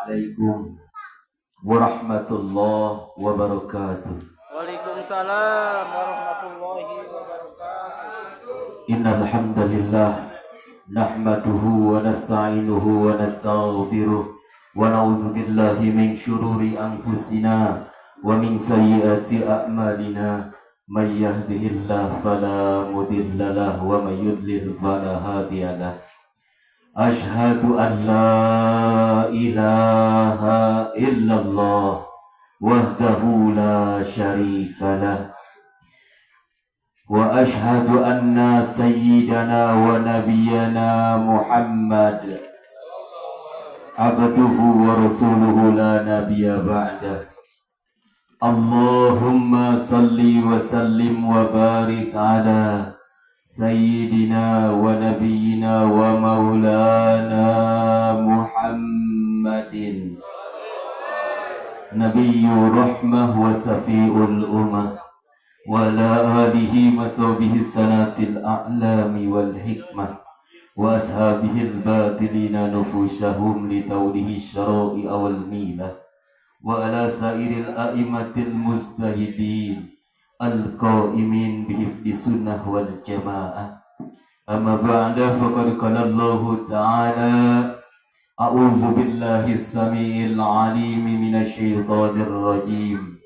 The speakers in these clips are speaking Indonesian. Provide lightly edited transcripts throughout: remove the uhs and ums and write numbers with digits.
Assalamualaikum warahmatullahi wabarakatuh. Waalaikumsalam warahmatullahi wabarakatuh. Innal hamdalillah nahmaduhu wa nasta'inuhu wa nastaghfiruh wa na'udzu billahi min syururi anfusina wa min sayyiati a'malina. May yahdihillahu fala mudilla lahu wa may yudlil fala hadiya lahu. Ashhadu an la ilaha illallah wahdahu la syarika lah wa ashhadu anna sayyidana wa nabiyyana Muhammad abduhu wa rasuluhu la nabiyya ba'dah. Allahumma salli wa sallim wa barik ala sayyidina wa nabiyyina wa maulana Muhammadin nabiyyu rahmah wa safi'ul ummah wa ala alihi wa sahbihi sanatil a'lami wal hikmah wa ashabihil batilina nufushahum li tawlihi syara'i awal milah wa ala sairil a'immatil mustahidin al-qa'imin bihifdi sunnah wal jamaah. Amma ba'da faqad qala Allah ta'ala a'udzu billahi as-sami'il 'alim minasy syaithanir rajim.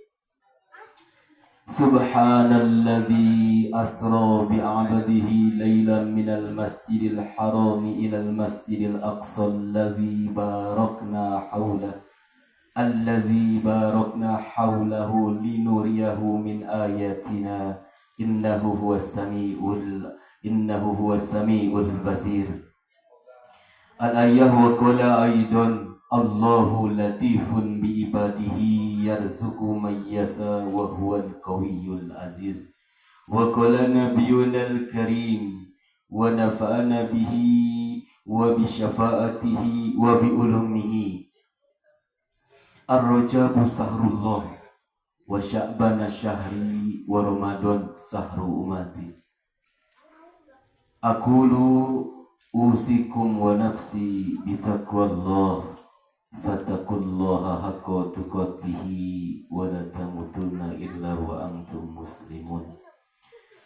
Subhanalladzi asra bi 'abdihi lailan minal masjidil haram ilal masjidil aqsa alladzi barakna hawlahu alladzi barakna hawlahu linuriyahu min ayatina innahu huwas samiul basir. Al-ayah wa qala aidan Allahu latifun bi ibadihi yarzuqu man yasha wa huwal qawiyyul aziz. Wa qala nabiyyunal karim wa nafa'ana bihi wa bi syafaatihi wa bi ulumihi. Ar-Rajabu sahrullah wa sya'bana syahri wa Ramadan sahru umati. Aqulu usikum wa nafsi bitaqwallah fattaqullaha haqqa tuqatihi wa la tamutunna illa wa antum muslimun.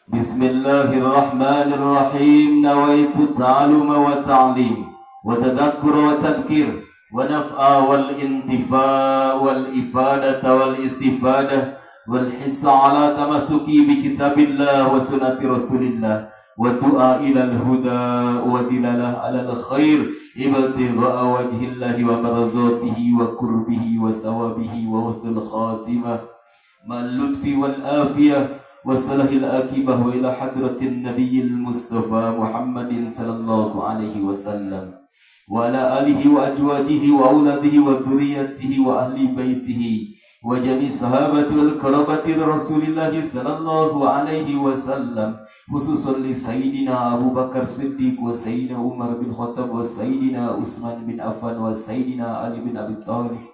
Bismillahirrahmanirrahim. Nawaitu ta'aluma wa ta'lim wa tadhakkura wa tadhkir wa naf'a wal intifa wal ifadata wal istifada wal hissa ala tamasuki bi kitabillah wa sunnati rasulillah wa du'a ilal huda wa dilalah alal khair ibtigha'a wajhillahi wa maradhatihi wa qurbihi wa sawabihi wa husnul khatimah ma'al lutfi wal afiyah wa salahil akibah wa ila hadratin nabiyil mustafa Muhammadin sallallahu alaihi wasallam wa ala alihi wa ajwajihi wa auladihi wa dhurriyyatihi wa ahli baitihi wa jami sahabati wal karabati Rasulillahi sallallahu alaihi wasallam, khususan li Sayyidina Abu Bakar Siddiq wa Sayyidina Umar bin Khattab wa Sayyidina Utsman bin Affan wa Sayyidina Ali bin Abi Thalib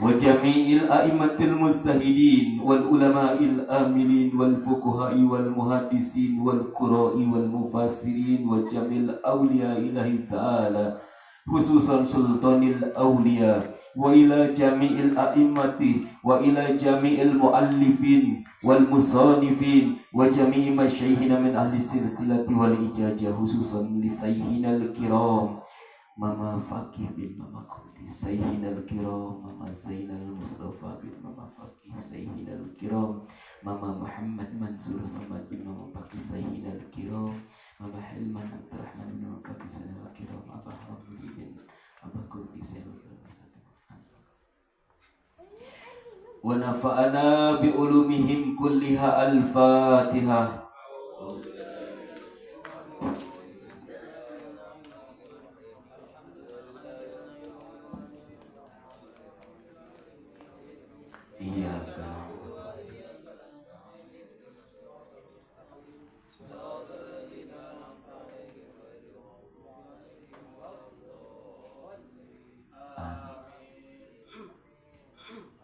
wa jami'il a'immatil mustahidin wal ulama'il amilin wal fuqaha'i wal muhaddisin wal qura'i wal mufassirin wa jamil awliya ilahi ta'ala, khususan sultanil awliya wa ila jami'il a'immati wa ila jami'il muallifin wal musannifin wa jami'i masyayikhina min ahli silsilati wal ijajah, khususan li sayyidinal kiram Mama Fakih bin Mama Qudi, sayyidinal kiram Mama Zainal Mustafa bin Mama Fakih, sayyidinal kiram Mama Muhammad Mansur Samad bin Mama Fakih, sayyidinal kiram Mama Hilman Abdurrahman bin Mama Fakih, sayyidinal kiram Abah Hamdi bin Abah Qudi, sayyidinal kiram wa nafa'ana bi ulumihim kulliha. Al-Fatihah.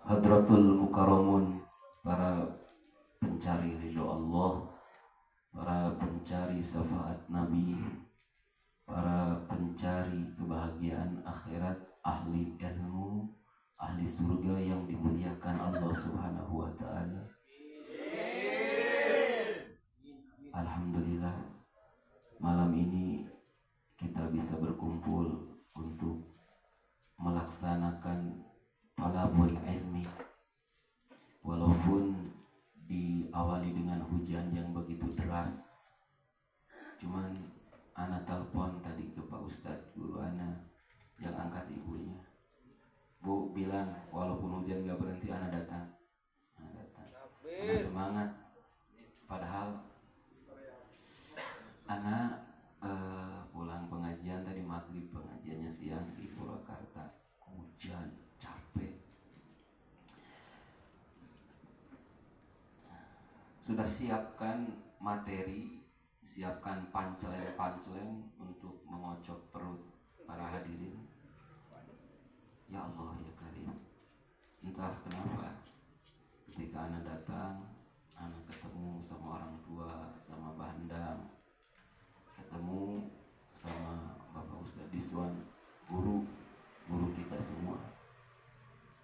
Hadratul Mukarramun, para pencari ridho Allah, para pencari syafaat Nabi, para pencari kebahagiaan akhirat, ahli ilmu, ahli surga yang dimuliakan Allah Subhanahu wa taala. Alhamdulillah, malam ini kita bisa berkumpul untuk melaksanakan talabul ilmi. Walaupun diawali dengan hujan yang begitu deras, cuman ana telepon tadi ke Pak Ustadz, guru ana, yang angkat ibunya. Bu bilang walaupun hujan gak berhenti, ana datang. Ana semangat. Padahal ana pulang pengajian tadi maghrib, pengajiannya siang di Purwakarta, hujan, capek. Sudah siapkan materi, siapkan panceleng untuk mengocok perut para hadirin. Ya Allah ya Karim, entah kenapa ketika anak datang, anak ketemu sama orang tua, sama Bandang, ketemu sama Bapak Ustadz Diswan, guru kita semua,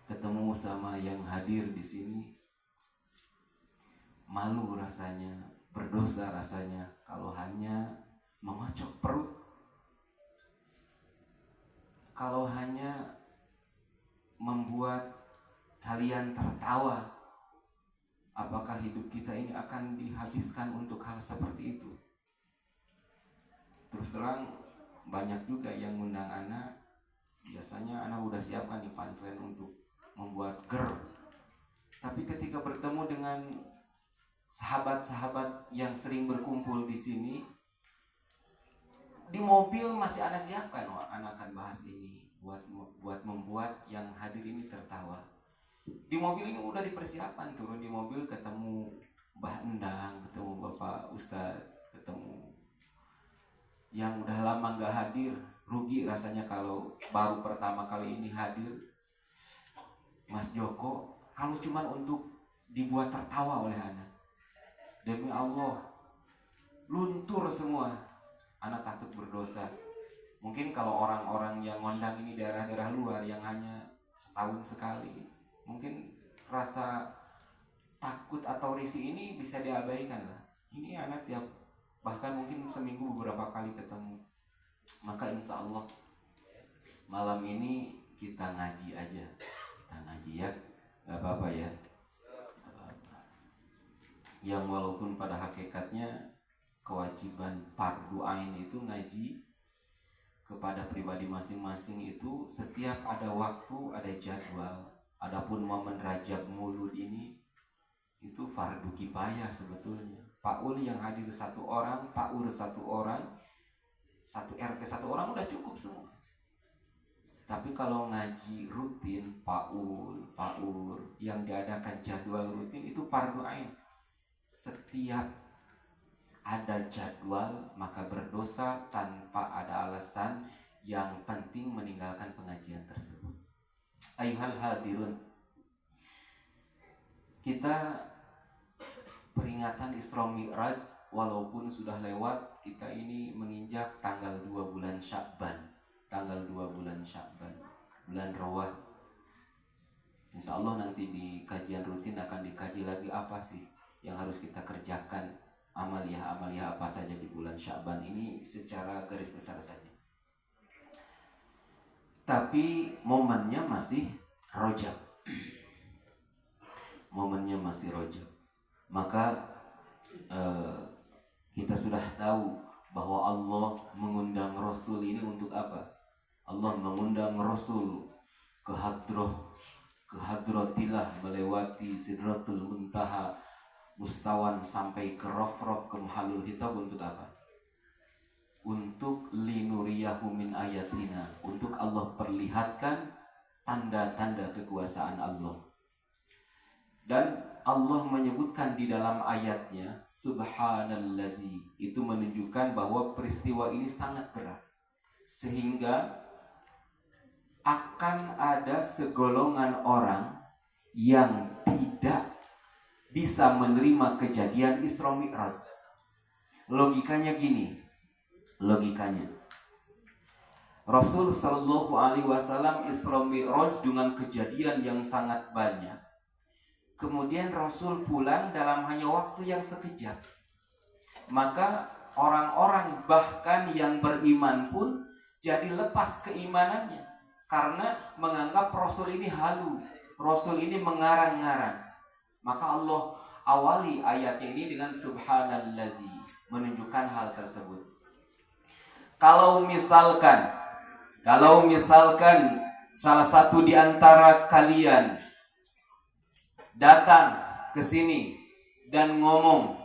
ketemu sama yang hadir di sini, malu rasanya, berdosa rasanya kalau hanya mengocok perut, kalau hanya membuat kalian tertawa. Apakah hidup kita ini akan dihabiskan untuk hal seperti itu? Terus terang banyak juga yang ngundang anak. Biasanya anak udah siapkan nih punchline untuk membuat ger. Tapi ketika bertemu dengan sahabat-sahabat yang sering berkumpul di sini, di mobil masih anak siapkan, anak akan bahas ini buat membuat yang hadir ini tertawa. Di mobil ini udah dipersiapkan, turun di mobil ketemu Mbah Endang, ketemu Bapak Ustadz, ketemu yang udah lama gak hadir. Rugi rasanya kalau baru pertama kali ini hadir. Mas Joko, kalau cuman untuk dibuat tertawa oleh anak, demi Allah luntur semua. Anak takut berdosa. Mungkin kalau orang-orang yang ngondang ini daerah-daerah luar yang hanya setahun sekali, mungkin rasa takut atau risih ini bisa diabaikan lah. Ini anak tiap, bahkan mungkin seminggu beberapa kali ketemu. Maka insya Allah malam ini kita ngaji aja. Kita ngaji ya, gak apa-apa ya. Gak apa-apa. Yang walaupun pada hakikatnya kewajiban fardu ain itu ngaji kepada pribadi masing-masing itu setiap ada waktu, ada jadwal. Adapun momen Rajab Maulud ini itu fardu kifayah sebetulnya. Pak Uli yang hadir satu orang, Pak Ur satu orang, satu RT satu orang udah cukup semua. Tapi kalau ngaji rutin, Pak Ur yang diadakan jadwal rutin itu fardu ain. Setiap ada jadwal maka berdosa tanpa ada alasan, yang penting meninggalkan pengajian tersebut. Ayuhal hadirun, kita peringatan Isra Mi'raj walaupun sudah lewat, kita ini menginjak tanggal 2 bulan Sya'ban. Tanggal 2 bulan Sya'ban, bulan Rawah. Insya Allah nanti di kajian rutin akan dikaji lagi apa sih yang harus kita kerjakan, amaliyah apa saja di bulan Sya'ban ini secara garis besar saja. Tapi momennya masih Rajab. Momennya masih Rajab. Maka kita sudah tahu bahwa Allah mengundang Rasul ini untuk apa? Allah mengundang Rasul ke hadratillah, melewati Sidratul Muntaha, mustawan sampai ke Rafraf, ke Mahalul Hitab untuk apa? Untuk linuriyahu min ayatina, untuk Allah perlihatkan tanda-tanda kekuasaan Allah. Dan Allah menyebutkan di dalam ayatnya subhanalladzi, itu menunjukkan bahwa peristiwa ini sangat berat, sehingga akan ada segolongan orang yang tidak bisa menerima kejadian Isra Mi'raj. Logikanya gini, Rasul Shallallahu Alaihi Wasallam Isra Mi'raj dengan kejadian yang sangat banyak. Kemudian Rasul pulang dalam hanya waktu yang sekejap. Maka orang-orang bahkan yang beriman pun jadi lepas keimanannya karena menganggap Rasul ini halu, Rasul ini mengarang-ngarang. Maka Allah awali ayatnya ini dengan subhanalladzi, menunjukkan hal tersebut. Kalau misalkan salah satu di antara kalian datang ke sini dan ngomong,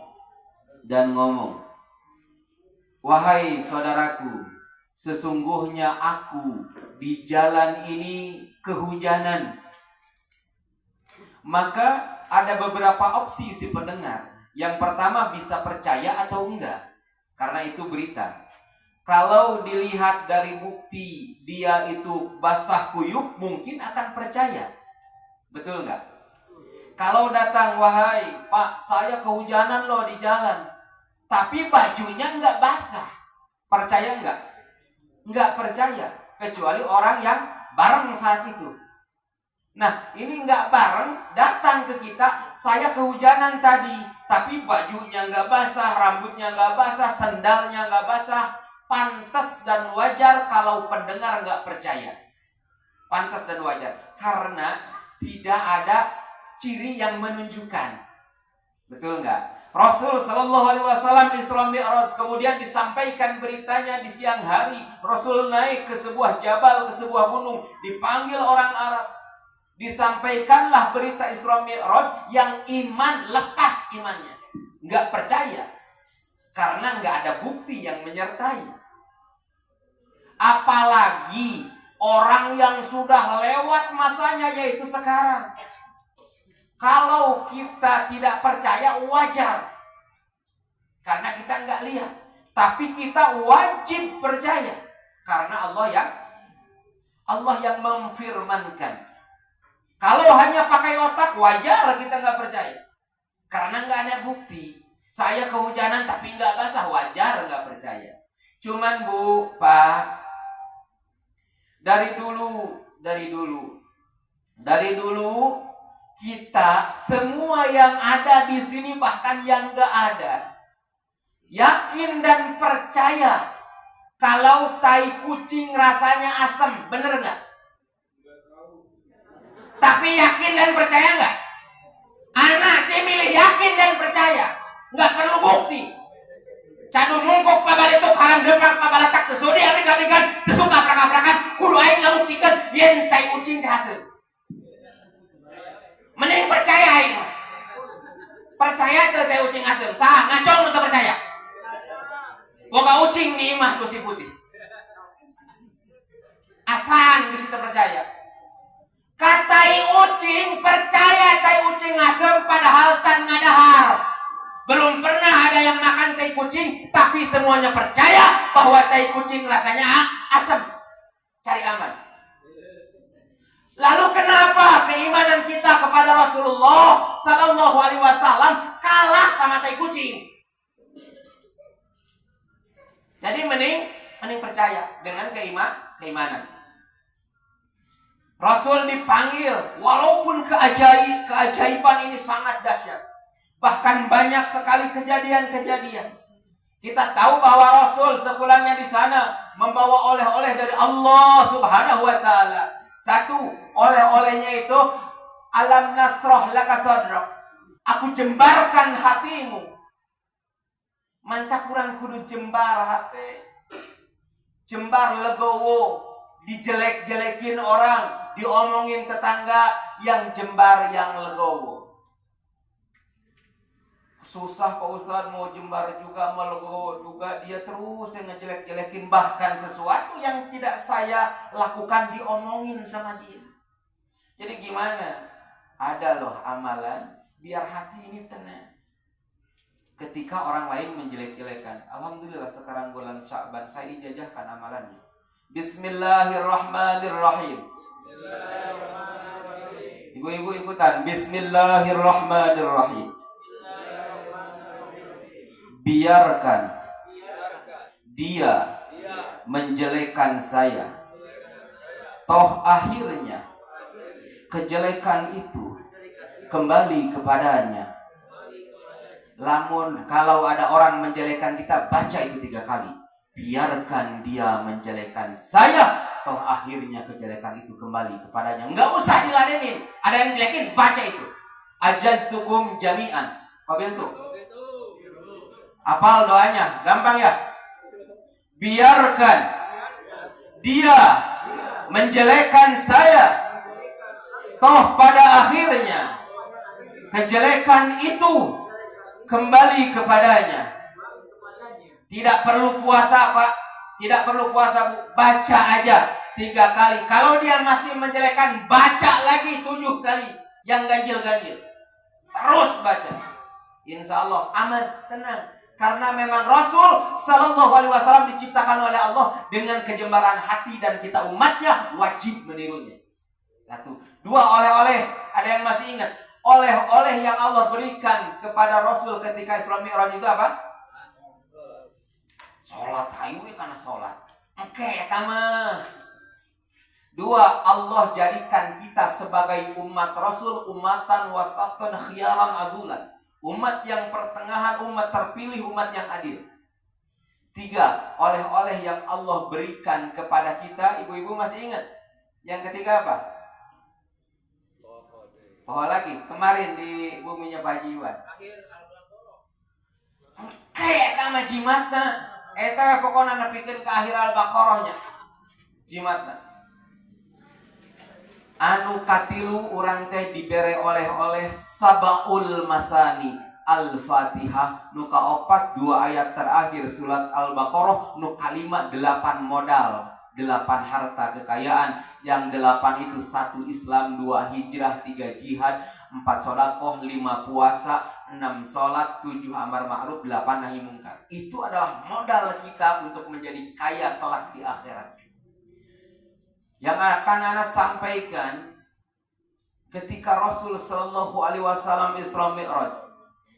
wahai saudaraku, sesungguhnya aku di jalan ini kehujanan. Maka ada beberapa opsi si pendengar. Yang pertama bisa percaya atau enggak, karena itu berita. Kalau dilihat dari bukti dia itu basah kuyup, mungkin akan percaya. Betul enggak? Kalau datang, wahai Pak, saya kehujanan loh di jalan, tapi bajunya enggak basah, percaya enggak? Enggak percaya, kecuali orang yang bareng saat itu. Nah, ini enggak bareng, datang ke kita, saya kehujanan tadi, tapi bajunya enggak basah, rambutnya enggak basah, sendalnya enggak basah. Pantas dan wajar kalau pendengar enggak percaya. Pantas dan wajar, karena tidak ada ciri yang menunjukkan. Betul enggak? Rasul Shallallahu Alaihi Wasallam Isra Mi'raj, kemudian disampaikan beritanya di siang hari. Rasul naik ke sebuah jabal, ke sebuah gunung, dipanggil orang Arab. Disampaikanlah berita Isra Mi'raj, yang iman lepas imannya, nggak percaya karena nggak ada bukti yang menyertai. Apalagi orang yang sudah lewat masanya, yaitu sekarang. Kalau kita tidak percaya wajar, karena kita nggak lihat. Tapi kita wajib percaya, karena Allah yang memfirmankan. Kalau hanya pakai otak, wajar kita nggak percaya, karena nggak ada bukti. Saya kehujanan tapi nggak basah, wajar nggak percaya. Cuman Bu, Pak, dari dulu kita semua yang ada di sini, bahkan yang nggak ada, yakin dan percaya kalau tai kucing rasanya asam, bener nggak? Tapi yakin dan percaya nggak? Anak sih milih yakin dan percaya, nggak perlu bukti. Cadu mungkuk pabaletuk haram depak pabalatak tesudi abrik-abrikan tesuka prak-prakan kudu aing ngabuktikan yen tai kucing teh hasil. Mending percaya aing. Percaya teh tai kucing hasil. Saha ngacong teu percaya? Boga ucing di imah ku si putih. Asan bisa terpercaya. Katai ucing percaya tai ucing asem, padahal can ngadahar. Belum pernah ada yang makan tai kucing, tapi semuanya percaya bahwa tai kucing rasanya asam. Cari aman. Lalu kenapa keimanan kita kepada Rasulullah Sallallahu Alaihi Wasallam kalah sama tai kucing? Jadi mending percaya dengan keimanan. Rasul dipanggil, walaupun keajaiban ini sangat dahsyat. Bahkan banyak sekali kejadian-kejadian. Kita tahu bahwa Rasul sepulangnya di sana membawa oleh-oleh dari Allah Subhanahu wa taala. Satu, oleh-olehnya itu alam nasrah laka sadrak. Aku jembarkan hatimu. Mantap kurang kudu jembar hati. Jembar legowo, dijelek-jelekin orang, diomongin tetangga, yang jembar yang legowo. Susah Pak Ustaz mau jembar juga, mau legowo juga, dia terus yang ngejelek-jelekin, bahkan sesuatu yang tidak saya lakukan diomongin sama dia. Jadi gimana? Ada loh amalan biar hati ini tenang. Ketika orang lain menjelek-jelekan, alhamdulillah sekarang bulan Sya'ban saya ijazahkan amalannya. Bismillahirrahmanirrahim. Ibu-ibu ikutan. Bismillahirrahmanirrahim. Biarkan dia menjelekkan saya, toh akhirnya kejelekan itu kembali kepadanya. Lamun kalau ada orang menjelekkan kita, baca itu 3 kali. Biarkan dia menjelekkan saya, toh akhirnya kejelekan itu kembali kepadanya. Enggak usah diladenin. Ada yang jelekin, baca itu. Ajaztukum jami'an. Qabil tuh. Apal doanya, gampang ya. Biarkan dia menjelekkan saya, toh pada akhirnya kejelekan itu kembali kepadanya. Tidak perlu puasa Pak, tidak perlu puasa Bu, baca aja 3 kali. Kalau dia masih menjelekkan, baca lagi 7 kali yang ganjil-ganjil. Terus baca. Insya Allah aman, tenang. Karena memang Rasul Sallallahu Alaihi Wasallam diciptakan oleh Allah dengan kejembaran hati, dan kita umatnya wajib menirunya. 1, 2, oleh-oleh. Ada yang masih ingat? Oleh-oleh yang Allah berikan kepada Rasul ketika Isra Mi'raj itu apa? Sholat. Ayo karena sholat. Oke, sama. 2, Allah jadikan kita sebagai umat Rasul, umatan wasatan khiyaran adulan. Umat yang pertengahan, umat terpilih, umat yang adil. 3, oleh-oleh yang Allah berikan kepada kita. Ibu-ibu masih ingat? Yang ketiga apa? Bahwa lagi kemarin di buminya Pak Haji Iwan. Kayak sama jimatna. Eta pokoknya nepikeun ke akhir Al-Baqarahnya. Jimatna. Anu katilu urang teh dibere oleh-oleh sabaul masani Al-Fatihah nu kaopat 2 ayat terakhir surat Al-Baqarah, nu kalima 8 modal. 8 harta kekayaan, yang 8 itu 1 Islam, 2 hijrah, 3 jihad, 4 sodakoh, 5 puasa, 6 sholat, 7 amar ma'ruf, 8 nahi mungkar. Itu adalah modal kita untuk menjadi kaya kelak di akhirat. Yang akan Ana sampaikan ketika Rasul Sallallahu Alaihi Wasallam Isra Mi'raj,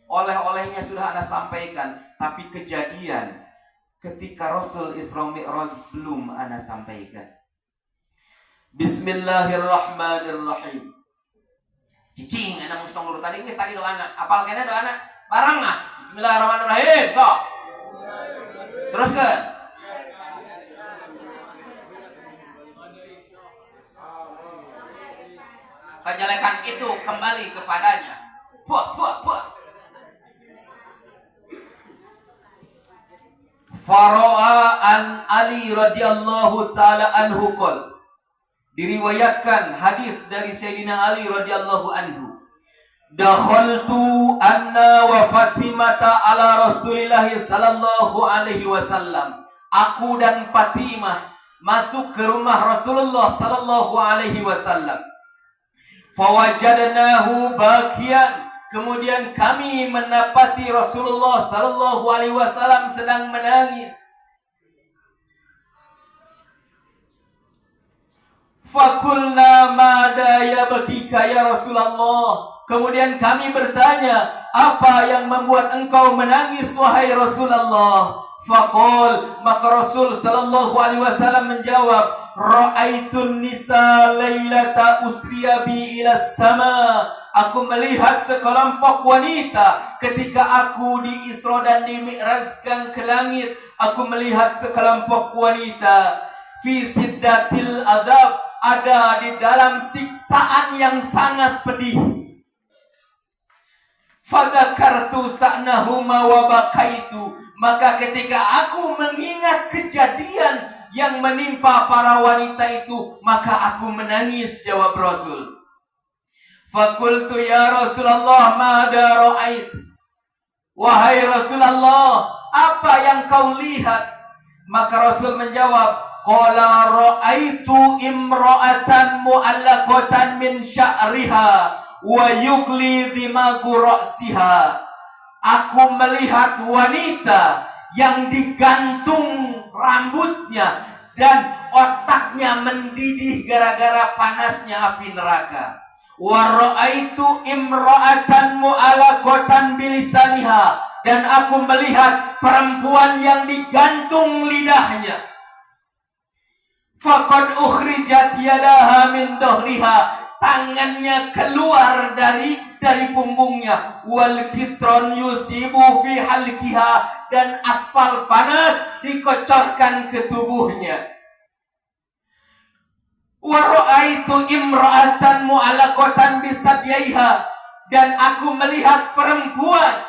oleh-olehnya sudah Ana sampaikan, tapi kejadian ketika Rasul Isra Mi'raj belum Ana sampaikan. Bismillahirrahmanirrahim. Cicing Ana mustong nurut tadi geus tadi doa Ana. Apal kena doa Ana? Barang mah. Bismillahirrahmanirrahim. Sok. Teruskeun. Kejelekan itu kembali kepadanya. Buah. Faro'a an Ali radhiyallahu taala anhu qol. Diriwayatkan hadis dari Sayyidina Ali radhiyallahu anhu. Dakhaltu anna wa Fatimata ala Rasulillah sallallahu alaihi wasallam. Aku dan Fatimah masuk ke rumah Rasulullah sallallahu alaihi wasallam. Fawajadnahu bakian. Kemudian kami mendapati Rasulullah Sallallahu Alaihi Wasallam sedang menangis. Fakulna mada yabkika ya Rasulullah. Kemudian kami bertanya, apa yang membuat engkau menangis wahai Rasulullah? Faqul, maka Rasul Sallallahu Alaihi Wasallam menjawab, ra'aitun nisa lailata usriya bi ila sama. Aku melihat sekelompok wanita ketika aku di Isra dan di Mi'rajkan ke langit. Aku melihat sekelompok wanita fi siddatil adab, ada di dalam siksaan yang sangat pedih. Fadzakartu sa'nahuma wa bakaitu. Maka ketika aku mengingat kejadian yang menimpa para wanita itu, maka aku menangis, jawab Rasul. Fakultu ya Rasulullah mada ra'ait. Wahai Rasulullah, apa yang kau lihat? Maka Rasul menjawab, qala ra'aitu imra'atan mu'allaqatan min sya'riha wa yugli dimagu ra'siha. Aku melihat wanita yang digantung rambutnya dan otaknya mendidih gara-gara panasnya api neraka. Wa ra'aitu imra'atan mu'allaqatan bilisaniha, dan aku melihat perempuan yang digantung lidahnya. Faqad ukhrijat yadaha min dhahriha, tangannya keluar dari punggungnya. Wal kitron yusibu fi halqiha, dan aspal panas dikocorkan ke tubuhnya. Wa ra'aitu imra'atan mu'allaqatan bisadyaiha, dan aku melihat perempuan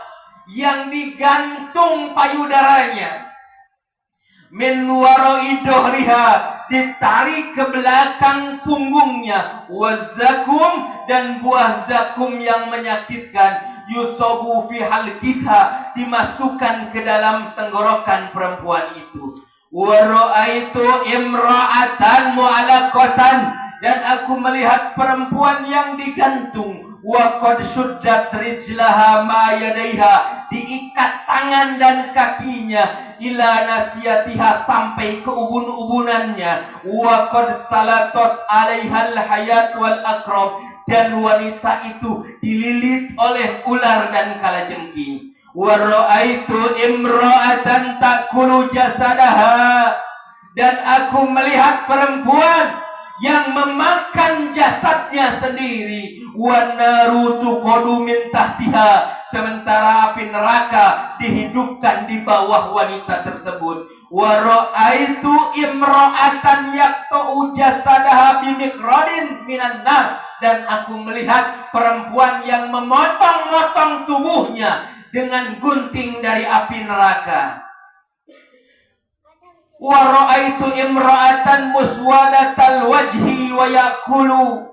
yang digantung payudaranya. Min wara'i dhahriha, ditarik ke belakang punggungnya. Wazakum, dan buah zakum yang menyakitkan. Yusobu fi halqiha, dimasukkan ke dalam tenggorokan perempuan itu. Wa ra'aitu imra'atan mu'allaqatan, dan aku melihat perempuan yang digantung. Wa qad shuddat rijlaha ma yadaiha, diikat tangan dan kakinya. Ila nasiyatiha, sampai ke ubun-ubunannya. Wa qad salatat 'alaihal hayat wal aqrab, dan wanita itu dililit oleh ular dan kalajengking. Wa ra'aitu imra'atan ta'kulu jasadaha, dan aku melihat perempuan yang memakan jasadnya sendiri. Wa naru tuqadu min tahtiha, sementara api neraka dihidupkan di bawah wanita tersebut. Wa ra'aitu imra'atan yaqta'u jasadaha bimiqradin minan nar, dan aku melihat perempuan yang memotong-motong tubuhnya dengan gunting dari api neraka. Wa ra'aitu imra'atan muswadatal wajhi wa ya'kulu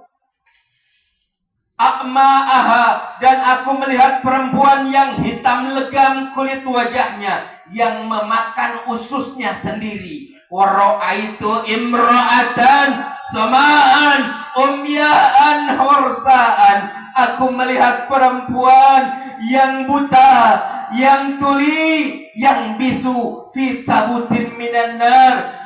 a'ma'aha, dan aku melihat perempuan yang hitam legam kulit wajahnya, yang memakan ususnya sendiri. Wa ra'aitu imra'atan sama'an umya'an hursa'an, aku melihat perempuan yang buta, yang tuli, yang bisu. Fi tabutin minan nar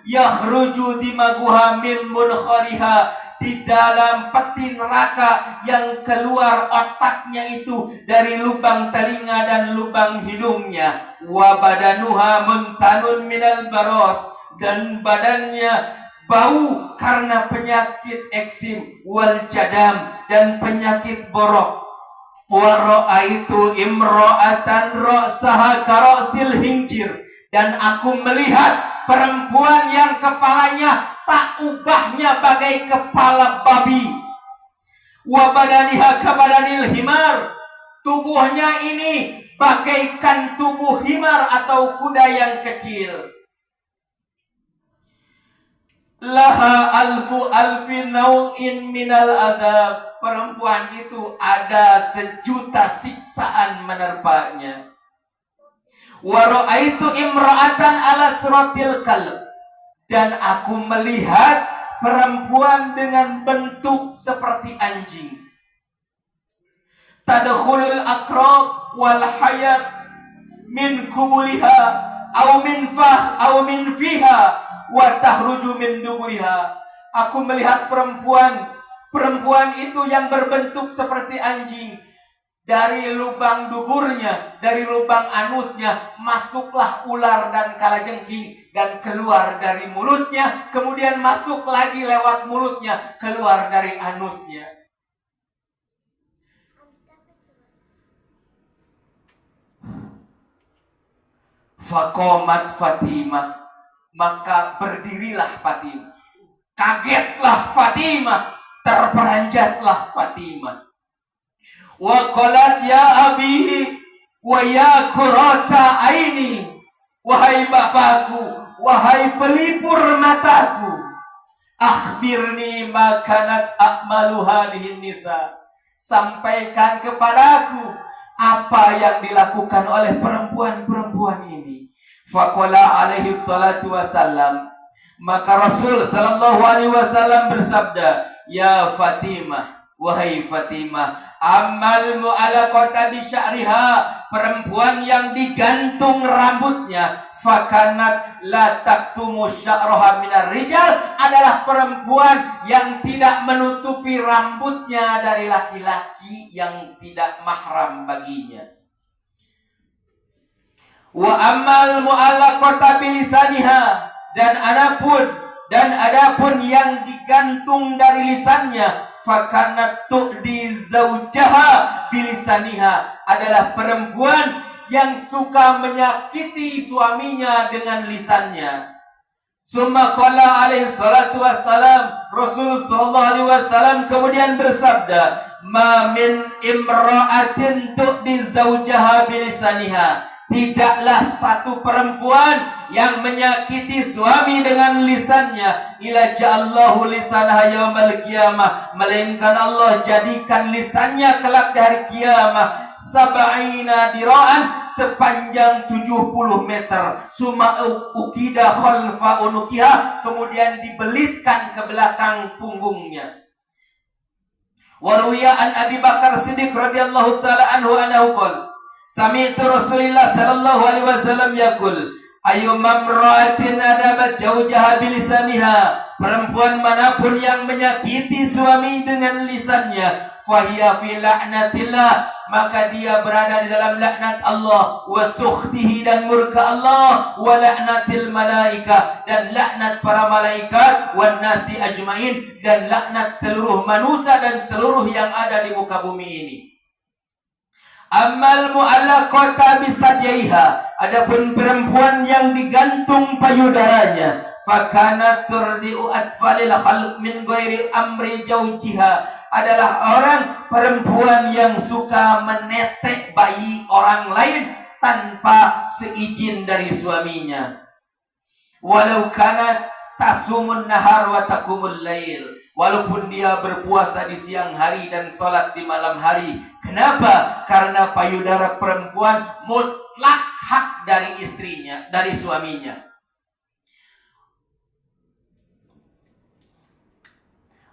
yakhruju dimaguha min munkhariha, di dalam peti neraka yang keluar otaknya itu dari lubang telinga dan lubang hidungnya. Wa badanuha muntanun minal baros, dan badannya bau karena penyakit eksim. Wal jadam, dan penyakit borok. Wa ra'aitu imra'atan ra'saha karasil hinjir, dan aku melihat perempuan yang kepalanya tak ubahnya bagai kepala babi. Wa badaniha kabadanil himar, tubuhnya ini bagaikan tubuh himar atau kuda yang kecil. Laha alfu alfi nau'in minal adab, perempuan itu ada 1.000.000 siksaan menerpanya. Wa ra'aitu imra'atan ala suratil qalb, dan aku melihat perempuan dengan bentuk seperti anjing. Tadkhulul aqrab wal hayat min kubuliha aw min fiha wa tahruju min duburiha. Aku melihat perempuan itu yang berbentuk seperti anjing. Dari lubang duburnya, dari lubang anusnya, masuklah ular dan kalajengking, dan keluar dari mulutnya, kemudian masuk lagi lewat mulutnya, keluar dari anusnya. Faqamat Fatimah, maka berdirilah Fatimah. Kagetlah Fatimah, terperanjatlah Fatimah. Wa qalat ya abi wa ya qurrata aini, wahai bapakku, wahai pelipur mataku, akhbirni ma kanat a'malu hadhihi nisa, sampaikan kepadaku apa yang dilakukan oleh perempuan-perempuan ini. Faqala alaihi salatu wasallam, maka Rasul sallallahu alaihi wasallam bersabda, ya Fatimah, wahai Fatimah, amal mu'alaqata bi sya'riha, perempuan yang digantung rambutnya, fakanat la taktumu sya'raha minar rijal, adalah perempuan yang tidak menutupi rambutnya dari laki-laki yang tidak mahram baginya. Wa amal mu'alaqata bi lisaniha, Dan adapun yang digantung dari lisannya, fakanat tu'di zaujaha bilisaniha, adalah perempuan yang suka menyakiti suaminya dengan lisannya. Summa qala alaihi salatu wassalam, Rasul sallallahu alaihi wasallam kemudian bersabda, ma min imra'atin tu'di zaujaha bilisaniha, tidaklah satu perempuan yang menyakiti suami dengan lisannya, ila ja'allahu lisanaha yaumal qiyamah, melainkan Allah jadikan lisannya kelak di hari kiamat sab'ina dira'an, sepanjang 70 meter. Suma ukida khalfa unukiha, kemudian dibelitkan ke belakang punggungnya. Waruya an Abi Bakar Siddiq radhiyallahu taala anhu annahu qala, sami'tu Rasulullah sallallahu alaihi wasallam yaqul, ayyuma imra'atin adabat zawjaha bilisaniha, perempuan manapun yang menyakiti suami dengan lisannya, fahiya fi la'natillah, maka dia berada di dalam laknat Allah, wa sukhtihi, dan murka Allah, wa la'natil malaika, dan laknat para malaikat, wa nasi ajmain, dan laknat seluruh manusia dan seluruh yang ada di muka bumi ini. Amal mu'allaqata bisajaiha, adapun perempuan yang digantung payudaranya, fakana turdi'u atfalil khalq min ghairi amri jaujiha, adalah orang perempuan yang suka menetek bayi orang lain tanpa seizin dari suaminya. Walau kana tasumun nahar wa takumul lail, walaupun dia berpuasa di siang hari dan sholat di malam hari. Kenapa? Karena payudara perempuan mutlak hak dari istrinya, dari suaminya.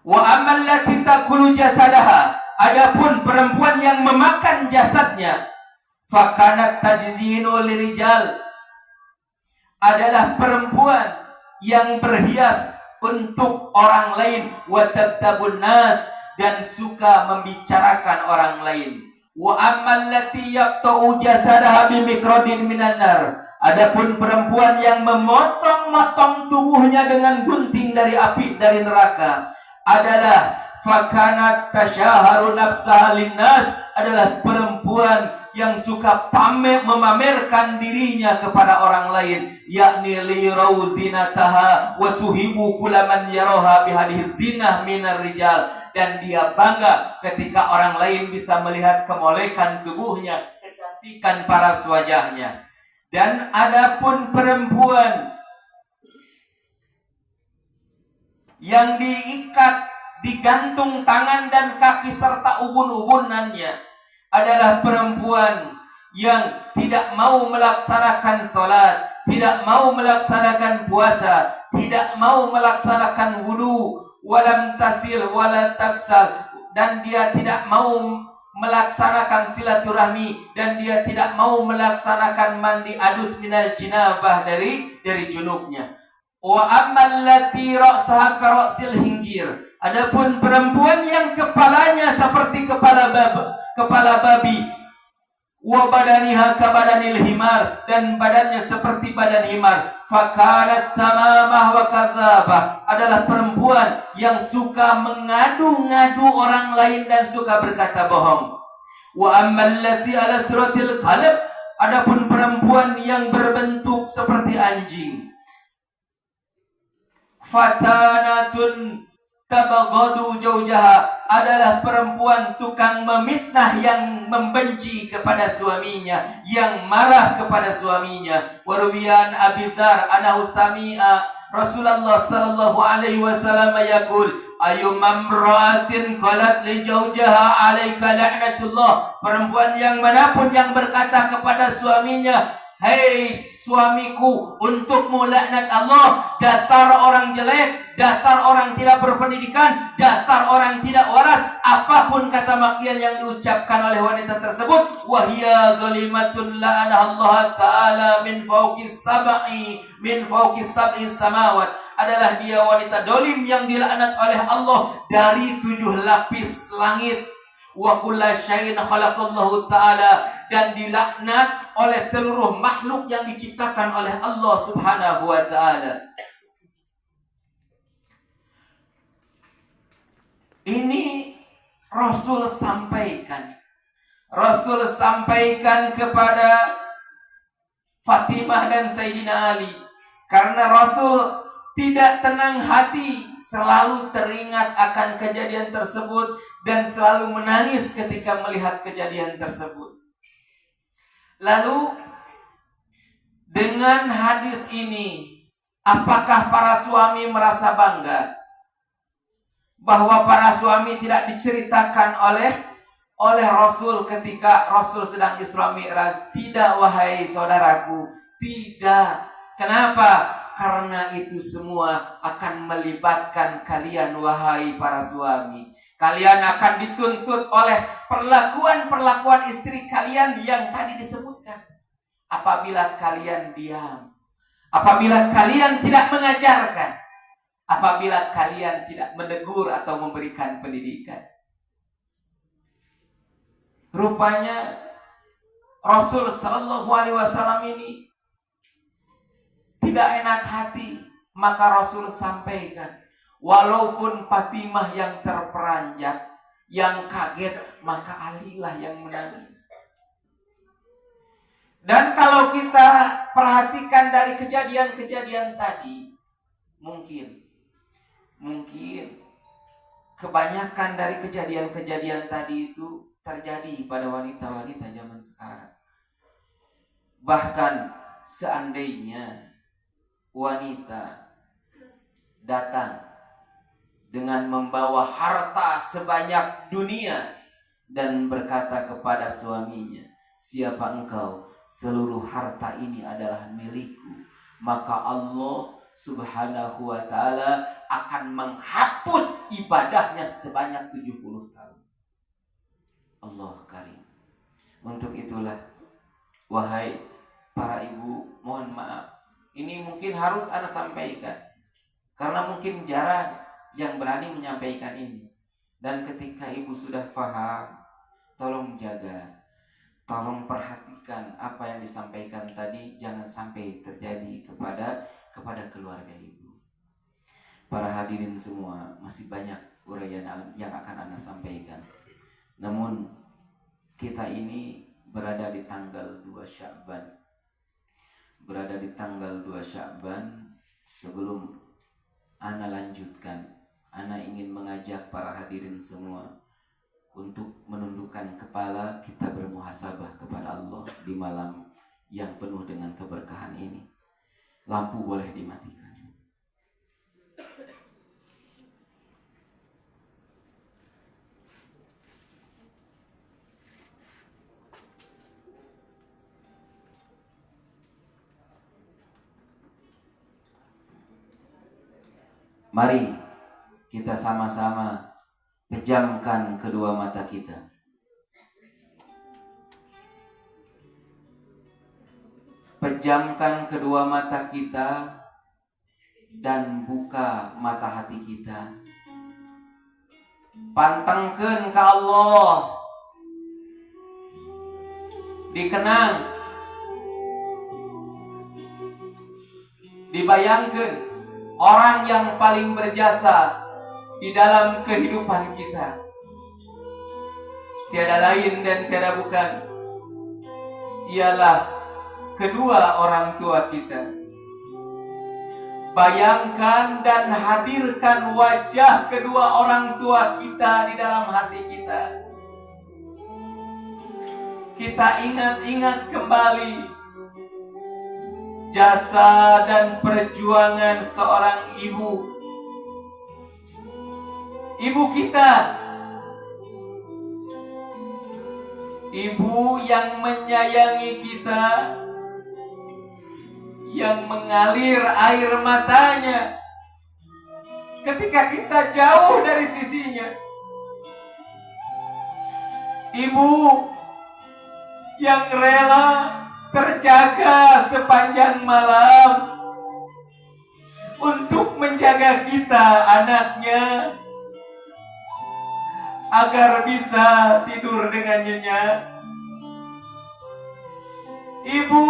Wa amal lati takulu jasadaha, adapun perempuan yang memakan jasadnya, fakanat tajzinu lirijal, adalah perempuan yang berhias untuk orang lain, wa taktabun nas, dan suka membicarakan orang lain. Wa amal lati yaqta'u jasadaha bimikradin minan nar, adapun perempuan yang memotong-motong tubuhnya dengan gunting dari api dari neraka, adalah fakanat tasyaharu nafsaha linnas, adalah perempuan yang suka memamerkan dirinya kepada orang lain, yakni lirau zinataha wa tuhibu kulaman yaroha bihadih zinah minar rijal, dan dia bangga ketika orang lain bisa melihat kemolekan tubuhnya, kecantikan paras wajahnya. Dan adapun perempuan yang diikat, digantung tangan dan kaki serta ubun-ubunannya, adalah perempuan yang tidak mau melaksanakan sholat, tidak mau melaksanakan puasa, tidak mau melaksanakan wudu, walam tasil wala taksal, dan dia tidak mau melaksanakan silaturahmi, dan dia tidak mau melaksanakan mandi adus minal jinabah, dari junubnya. Wa ammal lati ra'saha kara'sil hinggir, adapun perempuan yang kepalanya seperti kepala babi, wa badaniha kabadanil himar, dan badannya seperti badan himar, fakanat samamah wa kadzabah, adalah perempuan yang suka mengadu-ngadu orang lain dan suka berkata bohong. Wa ammal lati ala suratil qalb, adapun perempuan yang berbentuk seperti anjing, fatanatun tabaghadu jaujaha, adalah perempuan tukang memitnah yang membenci kepada suaminya, yang marah kepada suaminya. Warwiyan Abi Dzar anahu sami'a Rasulullah sallallahu alaihi wasallam yaqul, ayyuma imra'atin qalat li jaujaha 'alaika la'natullah, perempuan yang manapun yang berkata kepada suaminya, hei suamiku, untukmu laknat Allah, dasar orang jelek, dasar orang tidak berpendidikan, dasar orang tidak waras, apapun kata makian yang diucapkan oleh wanita tersebut, wahia zalimatun la'anaha Allah ta'ala min fawqi sab'i samawat, adalah dia wanita dolim yang dilaknat oleh Allah dari 7 lapis langit. Wa kulla syai'in khalaqallahu ta'ala, dan dilaknat oleh seluruh makhluk yang diciptakan oleh Allah Subhanahu wa ta'ala. Ini Rasul sampaikan. Rasul sampaikan kepada Fatimah dan Sayyidina Ali. Karena Rasul tidak tenang hati, selalu teringat akan kejadian tersebut dan selalu menangis ketika melihat kejadian tersebut. Lalu dengan hadis ini, apakah para suami merasa bangga bahwa para suami tidak diceritakan oleh Rasul ketika Rasul sedang Isra Mi'raj? Tidak, wahai saudaraku, tidak. Kenapa? Karena itu semua akan melibatkan kalian, wahai para suami. Kalian akan dituntut oleh perlakuan-perlakuan istri kalian yang tadi disebutkan. Apabila kalian diam, apabila kalian tidak mengajarkan, apabila kalian tidak menegur atau memberikan pendidikan. Rupanya Rasul Sallallahu Alaihi Wasallam ini tidak enak hati, maka Rasul sampaikan, walaupun Fatimah yang terperanjat, yang kaget, maka Alilah yang menangis. Dan kalau kita perhatikan dari kejadian-kejadian tadi, mungkin kebanyakan dari kejadian-kejadian tadi itu terjadi pada wanita-wanita zaman sekarang. Bahkan seandainya wanita datang dengan membawa harta sebanyak dunia dan berkata kepada suaminya, siapa engkau? Seluruh harta ini adalah milikku. Maka Allah Subhanahu wa ta'ala akan menghapus ibadahnya sebanyak 70 tahun. Allah karim. Untuk itulah, wahai para ibu, mohon maaf, ini mungkin harus Anda sampaikan, karena mungkin jarang yang berani menyampaikan ini. Dan ketika ibu sudah paham, tolong jaga, tolong perhatikan apa yang disampaikan tadi, jangan sampai terjadi kepada keluarga ibu. Para hadirin semua, masih banyak uraian yang akan Anda sampaikan. Namun kita ini berada di tanggal 2 Sya'ban. Berada di tanggal 2 Sya'ban. Sebelum Ana lanjutkan, Ana ingin mengajak para hadirin semua untuk menundukkan kepala, kita bermuhasabah kepada Allah di malam yang penuh dengan keberkahan ini. Lampu boleh dimatikan. Mari kita sama-sama pejamkan kedua mata kita. Pejamkan kedua mata kita dan buka mata hati kita. Pantengkeun ka Allah. Dikenang. Dibayangkan orang yang paling berjasa di dalam kehidupan kita. Tiada lain dan tiada bukan, ialah kedua orang tua kita. Bayangkan dan hadirkan wajah kedua orang tua kita di dalam hati kita. Kita ingat-ingat kembali jasa dan perjuangan seorang ibu. Ibu kita, ibu yang menyayangi kita, yang mengalir air matanya ketika kita jauh dari sisinya. Ibu yang rela terjaga sepanjang malam untuk menjaga kita, anaknya, agar bisa tidur dengan nyenyak. Ibu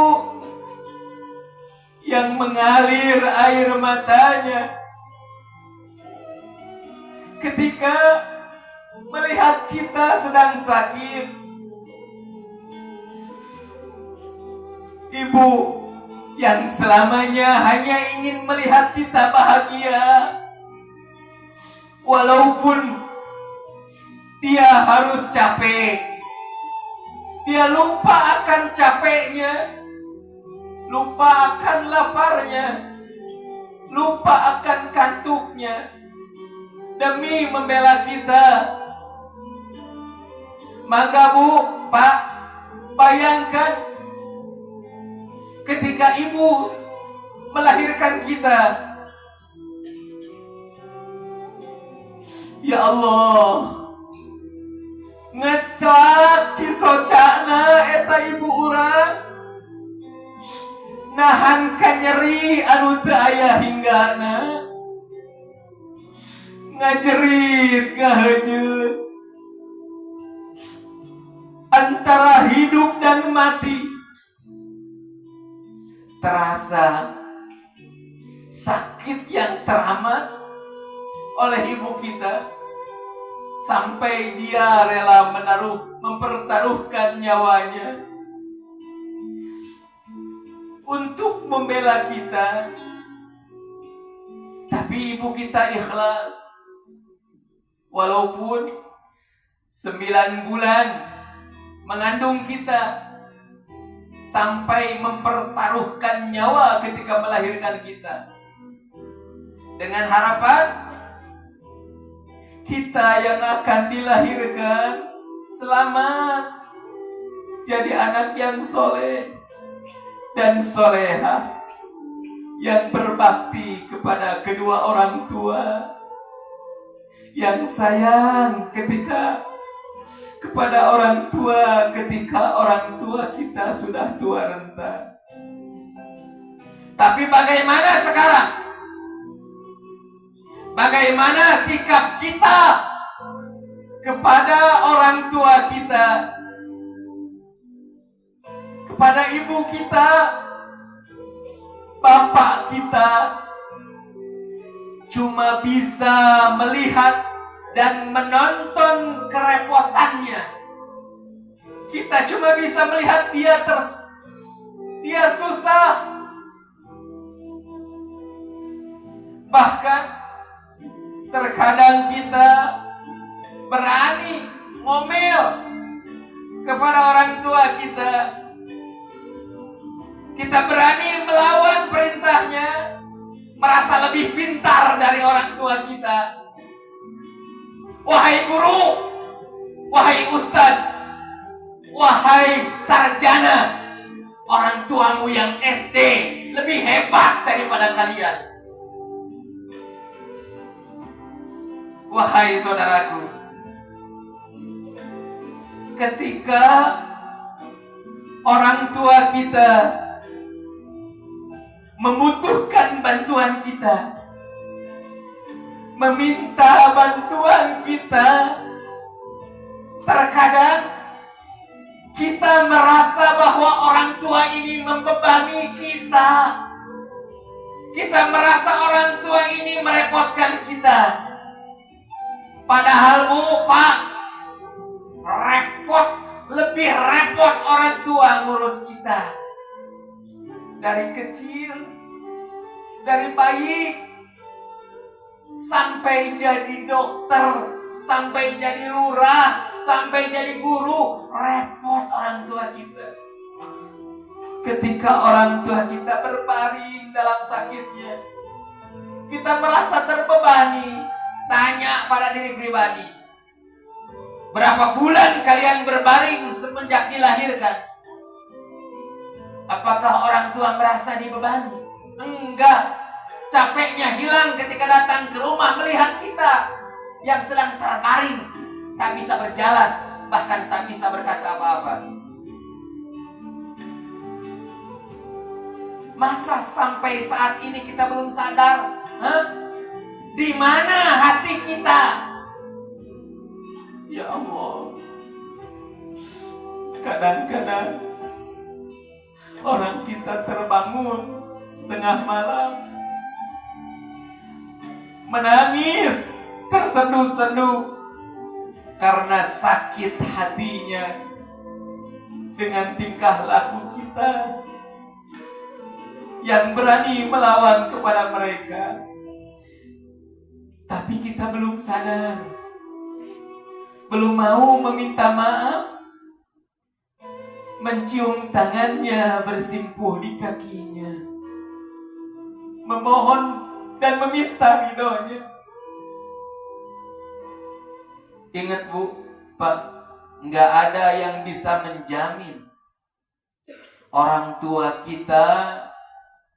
yang mengalir air matanya ketika melihat kita sedang sakit. Ibu yang selamanya hanya ingin melihat kita bahagia, walaupun dia harus capek. Dia lupa akan capeknya, lupa akan laparnya, lupa akan kantuknya demi membela kita. Maka Bu, Pak, bayangkan ketika ibu melahirkan kita. Ya Allah, ngecak kisocana eta ibu urang, nahankan nyeri anu teu aya hinggana, ngajerit ngahejeut antara hidup dan mati. Terasa sakit yang teramat oleh ibu kita, sampai dia rela mempertaruhkan nyawanya untuk membela kita. Tapi ibu kita ikhlas, walaupun 9 bulan mengandung kita, sampai mempertaruhkan nyawa ketika melahirkan kita, dengan harapan kita yang akan dilahirkan selamat, jadi anak yang soleh dan solehah, yang berbakti kepada kedua orang tua, yang sayang kepada orang tua ketika orang tua kita sudah tua renta. Tapi bagaimana sekarang? Bagaimana sikap kita kepada orang tua kita, kepada ibu kita, bapak kita? Cuma bisa melihat dan menonton kerepotannya. Kita cuma bisa melihat dia susah. Bahkan terkadang kita berani ngomel kepada orang tua kita. Kita berani melawan perintahnya, merasa lebih pintar dari orang tua kita. Wahai guru, wahai ustadz, wahai sarjana, orang tuamu yang SD lebih hebat daripada kalian. Wahai saudaraku, ketika orang tua kita membutuhkan bantuan kita, meminta bantuan kita, terkadang kita merasa bahwa orang tua ini membebani kita. Kita merasa orang tua ini merepotkan kita. Padahal Bu, Pak, lebih repot orang tua ngurus kita. Dari kecil, dari bayi, sampai jadi dokter, sampai jadi lurah, sampai jadi guru, repot orang tua kita. Ketika orang tua kita berbaring dalam sakitnya, kita merasa terbebani. Tanya pada diri pribadi, berapa bulan kalian berbaring semenjak dilahirkan? Apakah orang tua merasa dibebani? Enggak. Capeknya hilang ketika datang ke rumah melihat kita yang sedang terbaring, tak bisa berjalan, bahkan tak bisa berkata apa-apa. Masa sampai saat ini kita belum sadar? Di mana hati kita? Ya Allah, kadang-kadang orang kita terbangun tengah malam menangis tersenduh-senduh karena sakit hatinya dengan tingkah laku kita yang berani melawan kepada mereka. Tapi kita belum sadar, belum mau meminta maaf, mencium tangannya, bersimpuh di kakinya, memohon dan meminta ridhonya. Ingat Bu, Pak, nggak ada yang bisa menjamin orang tua kita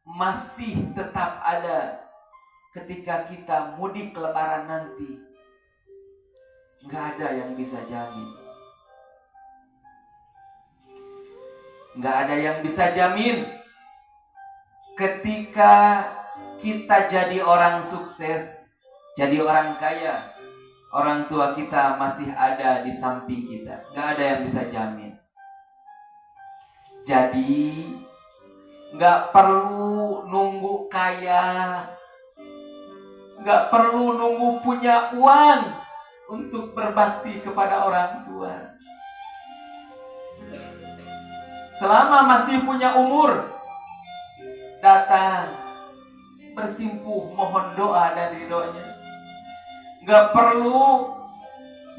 masih tetap ada ketika kita mudik lebaran nanti. Nggak ada yang bisa jamin. Nggak ada yang bisa jamin ketika kita jadi orang sukses, jadi orang kaya, orang tua kita masih ada di samping kita. Nggak ada yang bisa jamin. Jadi nggak perlu nunggu kaya, nggak perlu nunggu punya uang untuk berbakti kepada orang tua. Selama masih punya umur, datang, bersimpuh, mohon doa dan ridhonya. Nggak perlu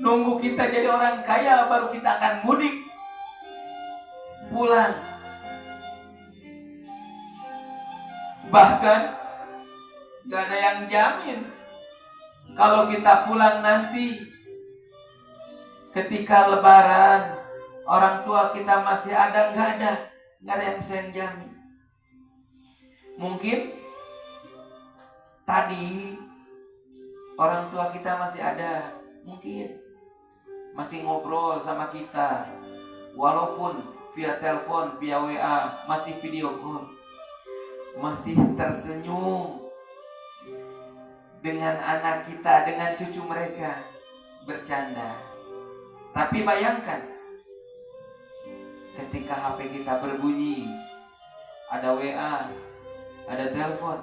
nunggu kita jadi orang kaya baru kita akan mudik pulang. Bahkan nggak ada yang jamin kalau kita pulang nanti ketika lebaran orang tua kita masih ada. Nggak ada yang bisa jamin. Mungkin tadi orang tua kita masih ada, mungkin masih ngobrol sama kita, walaupun via telepon, via WA, masih video call, masih tersenyum dengan anak kita, dengan cucu mereka, bercanda. Tapi bayangkan ketika HP kita berbunyi, ada WA, ada telepon,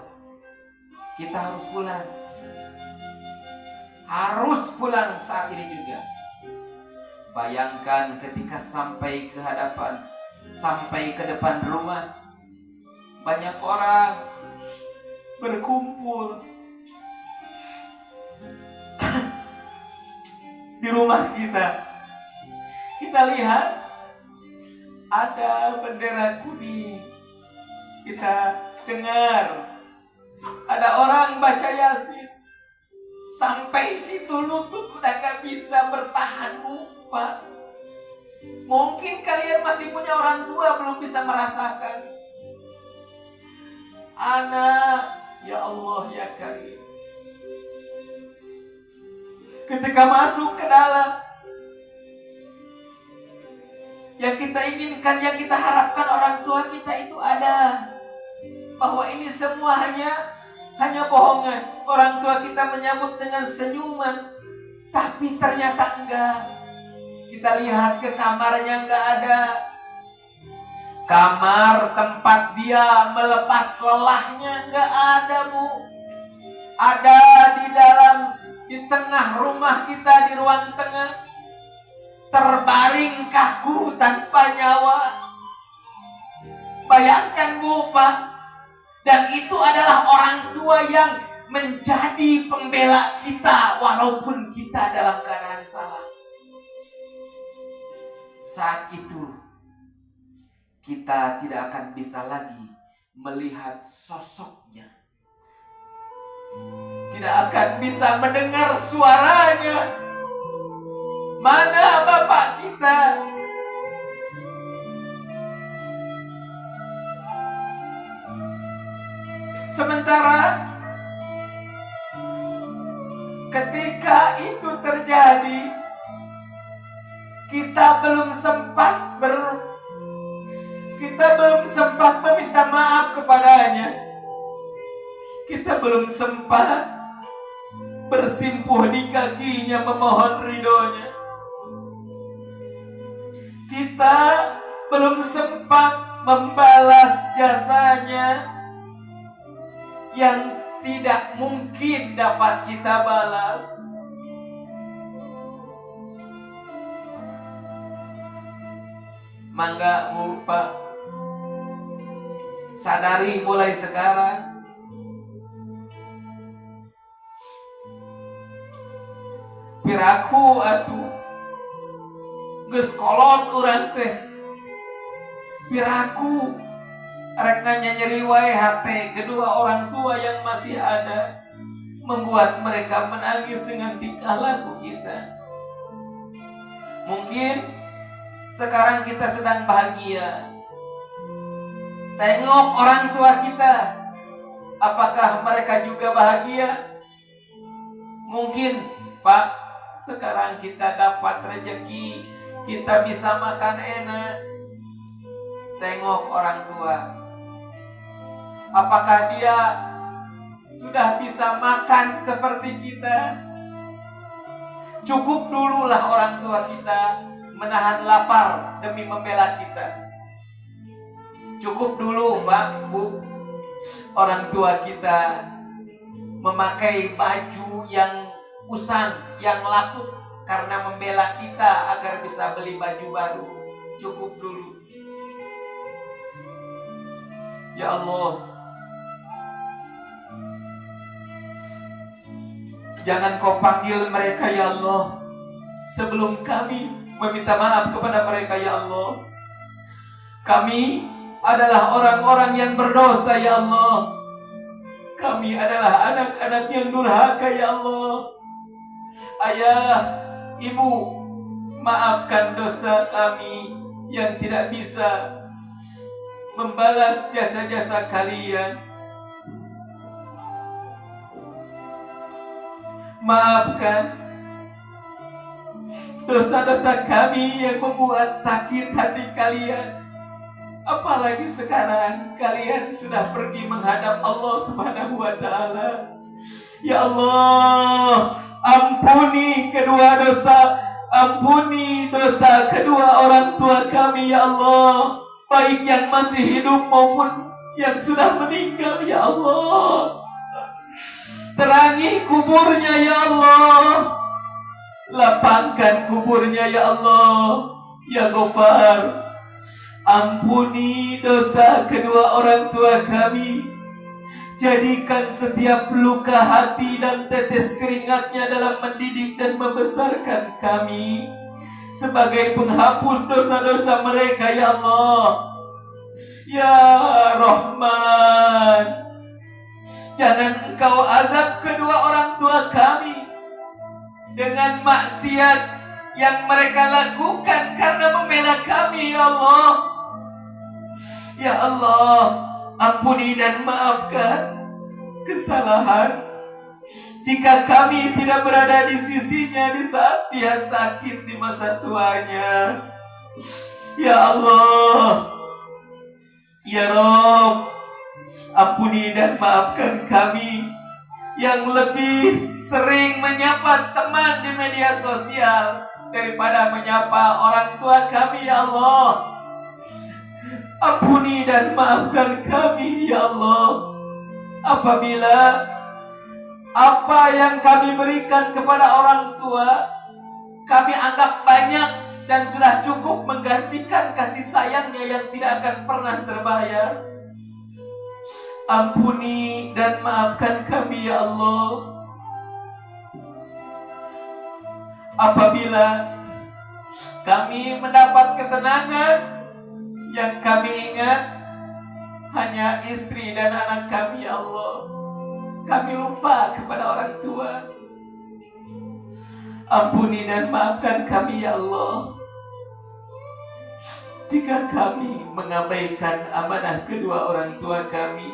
kita harus pulang. Harus pulang saat ini juga. Bayangkan ketika sampai ke hadapan, sampai ke depan rumah, banyak orang berkumpul di rumah kita. Kita lihat ada bendera kuning. Kita dengar ada orang baca Yasin. Sampai situ lutut udah gak bisa bertahan, Bu, Pak. Mungkin kalian masih punya orang tua belum bisa merasakan. Anak, ya Allah ya Karim, ketika masuk ke dalam, yang kita inginkan, yang kita harapkan orang tua kita itu ada. Bahwa ini semua hanya bohongan. Orang tua kita menyambut dengan senyuman, tapi ternyata enggak. Kita lihat ke kamarnya, enggak ada. Kamar tempat dia melepas lelahnya enggak ada, Bu. Ada di tengah rumah kita, di ruang tengah, terbaring kaku tanpa nyawa. Bayangkan, Bu, Pak. Dan itu adalah orang tua yang menjadi pembela kita walaupun kita dalam keadaan salah. Saat itu kita tidak akan bisa lagi melihat sosoknya, tidak akan bisa mendengar suaranya. Mana bapak kita? Sementara ketika itu terjadi, kita belum sempat meminta maaf kepadanya. Kita belum sempat bersimpuh di kakinya memohon ridhonya. kita belum sempat membalas jasanya yang tidak mungkin dapat kita balas. Mangga Pak, sadari mulai sekarang. Piraku atuh geus kolot urang teh. Piraku rek nyeri wae hate kedua orang tua yang masih ada, membuat mereka menangis dengan tingkah laku kita. Mungkin sekarang kita sedang bahagia. Tengok orang tua kita, apakah mereka juga bahagia? Mungkin Pak, sekarang kita dapat rezeki, kita bisa makan enak. Tengok orang tua, apakah dia sudah bisa makan seperti kita? Cukup dululah orang tua kita menahan lapar demi membela kita. Cukup dulu Pak, Bu, orang tua kita memakai baju yang usang, yang lapuk karena membela kita agar bisa beli baju baru. Cukup dulu. Ya Allah, jangan Kau panggil mereka ya Allah sebelum kami meminta maaf kepada mereka ya Allah. Kami adalah orang-orang yang berdosa ya Allah. Kami adalah anak-anak yang durhaka ya Allah. Ayah, Ibu, maafkan dosa kami yang tidak bisa membalas jasa-jasa kalian. Maafkan dosa-dosa kami yang membuat sakit hati kalian. Apalagi sekarang kalian sudah pergi menghadap Allah Subhanahu wa Ta'ala. Ya Allah, ampuni dosa kedua orang tua kami ya Allah, baik yang masih hidup maupun yang sudah meninggal ya Allah. Terangi kuburnya ya Allah, lapangkan kuburnya ya Allah, ya Ghafar. Ampuni dosa kedua orang tua kami. Jadikan setiap luka hati dan tetes keringatnya dalam mendidik dan membesarkan kami sebagai penghapus dosa-dosa mereka ya Allah. Ya Rahman, jangan Engkau azab kedua orang tua kami dengan maksiat yang mereka lakukan karena membela kami ya Allah. Ya Allah, ampuni dan maafkan kesalahan jika kami tidak berada di sisinya di saat dia sakit di masa tuanya. Ya Allah, ya Rabb, ampuni dan maafkan kami yang lebih sering menyapa teman di media sosial daripada menyapa orang tua kami ya Allah. Ampuni dan maafkan kami ya Allah apabila apa yang kami berikan kepada orang tua kami anggap banyak dan sudah cukup menggantikan kasih sayangnya yang tidak akan pernah terbayar. Ampuni dan maafkan kami ya Allah apabila kami mendapat kesenangan yang kami ingat hanya istri dan anak kami ya Allah. Kami lupa kepada orang tua. Ampuni dan maafkan kami ya Allah jika kami mengabaikan amanah kedua orang tua kami.